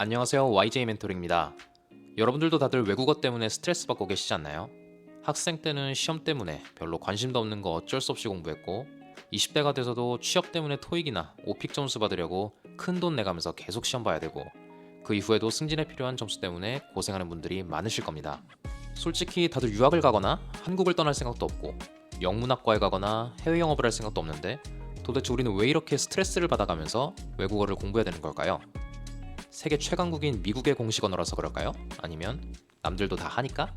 안녕하세요. YJ 멘토링입니다. 여러분들도 다들 외국어 때문에 스트레스 받고 계시지 않나요? 학생 때는 시험 때문에 별로 관심도 없는 거 어쩔 수 없이 공부했고 20대가 돼서도 취업 때문에 토익이나 오픽 점수 받으려고 큰 돈 내가면서 계속 시험 봐야 되고 그 이후에도 승진에 필요한 점수 때문에 고생하는 분들이 많으실 겁니다. 솔직히 다들 유학을 가거나 한국을 떠날 생각도 없고 영문학과에 가거나 해외 영업을 할 생각도 없는데 도대체 우리는 왜 이렇게 스트레스를 받아가면서 외국어를 공부해야 되는 걸까요? 세계 최강국인 미국의 공식 언어라서 그럴까요? 아니면 남들도 다 하니까?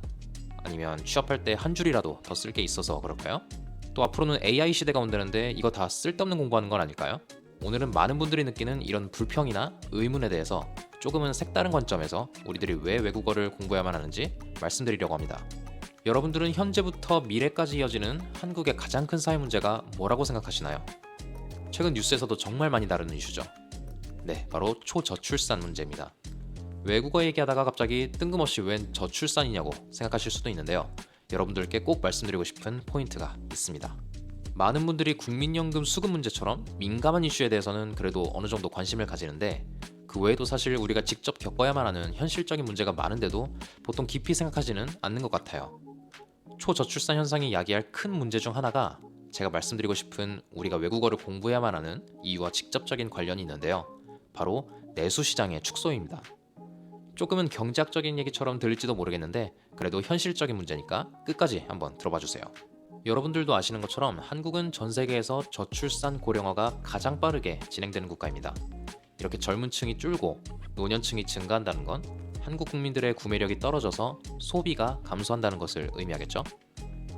아니면 취업할 때 한 줄이라도 더 쓸 게 있어서 그럴까요? 또 앞으로는 AI 시대가 온다는데 이거 다 쓸데없는 공부하는 건 아닐까요? 오늘은 많은 분들이 느끼는 이런 불평이나 의문에 대해서 조금은 색다른 관점에서 우리들이 왜 외국어를 공부해야만 하는지 말씀드리려고 합니다. 여러분들은 현재부터 미래까지 이어지는 한국의 가장 큰 사회 문제가 뭐라고 생각하시나요? 최근 뉴스에서도 정말 많이 다루는 이슈죠. 네, 바로 초저출산 문제입니다. 외국어 얘기하다가 갑자기 뜬금없이 웬 저출산이냐고 생각하실 수도 있는데요. 여러분들께 꼭 말씀드리고 싶은 포인트가 있습니다. 많은 분들이 국민연금 수급 문제처럼 민감한 이슈에 대해서는 그래도 어느 정도 관심을 가지는데 그 외에도 사실 우리가 직접 겪어야만 하는 현실적인 문제가 많은데도 보통 깊이 생각하지는 않는 것 같아요. 초저출산 현상이 야기할 큰 문제 중 하나가 제가 말씀드리고 싶은 우리가 외국어를 공부해야만 하는 이유와 직접적인 관련이 있는데요. 바로 내수 시장의 축소입니다. 조금은 경제학적인 얘기처럼 들릴지도 모르겠는데 그래도 현실적인 문제니까 끝까지 한번 들어봐 주세요. 여러분들도 아시는 것처럼 한국은 전 세계에서 저출산 고령화가 가장 빠르게 진행되는 국가입니다. 이렇게 젊은 층이 줄고 노년층이 증가한다는 건 한국 국민들의 구매력이 떨어져서 소비가 감소한다는 것을 의미하겠죠.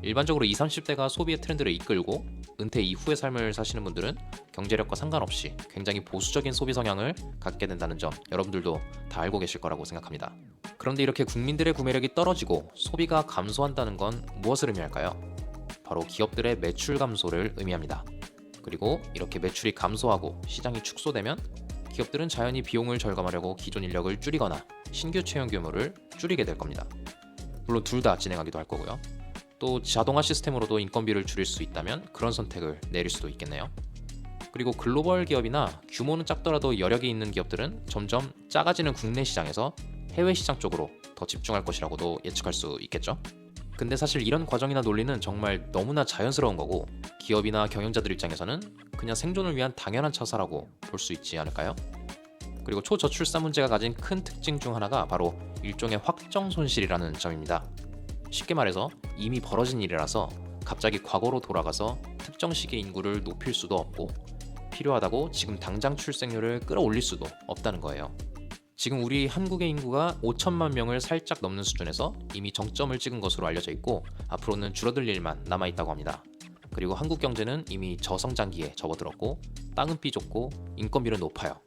일반적으로 20, 30대가 소비의 트렌드를 이끌고 은퇴 이후의 삶을 사시는 분들은 경제력과 상관없이 굉장히 보수적인 소비 성향을 갖게 된다는 점 여러분들도 다 알고 계실 거라고 생각합니다. 그런데 이렇게 국민들의 구매력이 떨어지고 소비가 감소한다는 건 무엇을 의미할까요? 바로 기업들의 매출 감소를 의미합니다. 그리고 이렇게 매출이 감소하고 시장이 축소되면 기업들은 자연히 비용을 절감하려고 기존 인력을 줄이거나 신규 채용 규모를 줄이게 될 겁니다. 물론 둘 다 진행하기도 할 거고요. 또 자동화 시스템으로도 인건비를 줄일 수 있다면 그런 선택을 내릴 수도 있겠네요. 그리고 글로벌 기업이나 규모는 작더라도 여력이 있는 기업들은 점점 작아지는 국내 시장에서 해외 시장 쪽으로 더 집중할 것이라고도 예측할 수 있겠죠. 근데 사실 이런 과정이나 논리는 정말 너무나 자연스러운 거고 기업이나 경영자들 입장에서는 그냥 생존을 위한 당연한 처사라고 볼 수 있지 않을까요? 그리고 초저출산 문제가 가진 큰 특징 중 하나가 바로 일종의 확정 손실이라는 점입니다. 쉽게 말해서 이미 벌어진 일이라서 갑자기 과거로 돌아가서 특정 시기의 인구를 높일 수도 없고 필요하다고 지금 당장 출생률을 끌어올릴 수도 없다는 거예요. 지금 우리 한국의 인구가 5천만 명을 살짝 넘는 수준에서 이미 정점을 찍은 것으로 알려져 있고 앞으로는 줄어들 일만 남아있다고 합니다. 그리고 한국 경제는 이미 저성장기에 접어들었고 땅은 삐좁고 인건비는 높아요.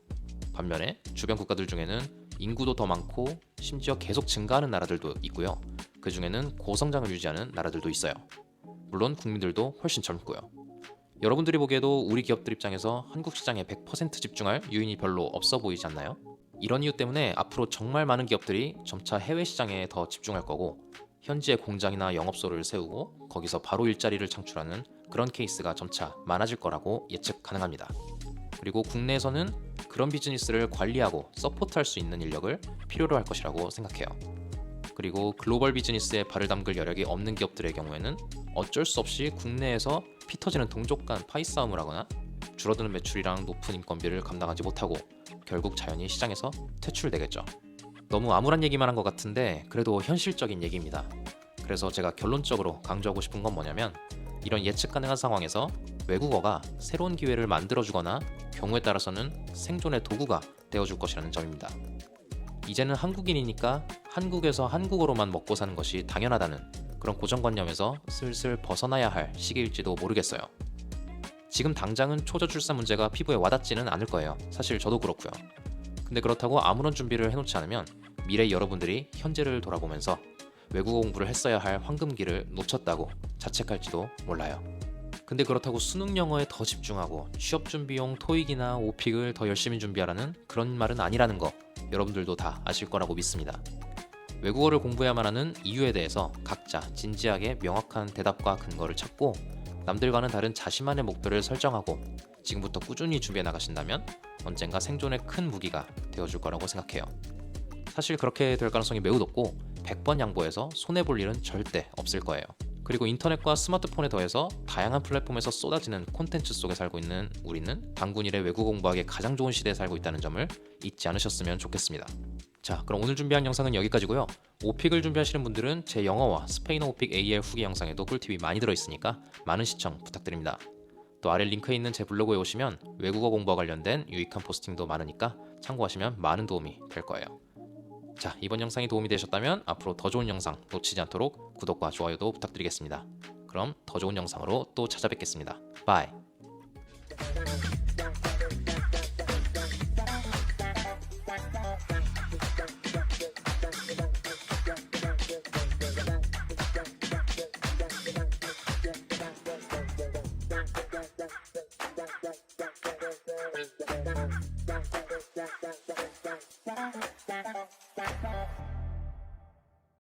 반면에 주변 국가들 중에는 인구도 더 많고 심지어 계속 증가하는 나라들도 있고요. 그 중에는 고성장을 유지하는 나라들도 있어요. 물론 국민들도 훨씬 젊고요. 여러분들이 보기에도 우리 기업들 입장에서 한국 시장에 100% 집중할 요인이 별로 없어 보이지 않나요? 이런 이유 때문에 앞으로 정말 많은 기업들이 점차 해외 시장에 더 집중할 거고 현지에 공장이나 영업소를 세우고 거기서 바로 일자리를 창출하는 그런 케이스가 점차 많아질 거라고 예측 가능합니다. 그리고 국내에서는 그런 비즈니스를 관리하고 서포트할 수 있는 인력을 필요로 할 것이라고 생각해요. 그리고 글로벌 비즈니스에 발을 담글 여력이 없는 기업들의 경우에는 어쩔 수 없이 국내에서 피 터지는 동족 간 파이 싸움을 하거나 줄어드는 매출이랑 높은 인건비를 감당하지 못하고 결국 자연히 시장에서 퇴출되겠죠. 너무 암울한 얘기만 한 것 같은데 그래도 현실적인 얘기입니다. 그래서 제가 결론적으로 강조하고 싶은 건 뭐냐면 이런 예측 가능한 상황에서 외국어가 새로운 기회를 만들어주거나 경우에 따라서는 생존의 도구가 되어줄 것이라는 점입니다. 이제는 한국인이니까 한국에서 한국어로만 먹고 사는 것이 당연하다는 그런 고정관념에서 슬슬 벗어나야 할 시기일지도 모르겠어요. 지금 당장은 초저출산 문제가 피부에 와닿지는 않을 거예요. 사실 저도 그렇고요. 근데 그렇다고 아무런 준비를 해놓지 않으면 미래 여러분들이 현재를 돌아보면서 외국어 공부를 했어야 할 황금기를 놓쳤다고 자책할지도 몰라요. 근데 그렇다고 수능 영어에 더 집중하고 취업 준비용 토익이나 오픽을 더 열심히 준비하라는 그런 말은 아니라는 거 여러분들도 다 아실 거라고 믿습니다. 외국어를 공부해야만 하는 이유에 대해서 각자 진지하게 명확한 대답과 근거를 찾고 남들과는 다른 자신만의 목표를 설정하고 지금부터 꾸준히 준비해 나가신다면 언젠가 생존의 큰 무기가 되어줄 거라고 생각해요. 사실 그렇게 될 가능성이 매우 높고 100번 양보해서 손해볼 일은 절대 없을 거예요. 그리고 인터넷과 스마트폰에 더해서 다양한 플랫폼에서 쏟아지는 콘텐츠 속에 살고 있는 우리는 단군 이래 외국어 공부하기에 가장 좋은 시대에 살고 있다는 점을 잊지 않으셨으면 좋겠습니다. 자, 그럼 오늘 준비한 영상은 여기까지고요. 오픽을 준비하시는 분들은 제 영어와 스페인어 오픽 AL 후기 영상에도 꿀팁이 많이 들어있으니까 많은 시청 부탁드립니다. 또 아래 링크에 있는 제 블로그에 오시면 외국어 공부와 관련된 유익한 포스팅도 많으니까 참고하시면 많은 도움이 될 거예요. 자, 이번 영상이 도움이 되셨다면 앞으로 더 좋은 영상 놓치지 않도록 구독과 좋아요도 부탁드리겠습니다. 그럼 더 좋은 영상으로 또 찾아뵙겠습니다. 바이.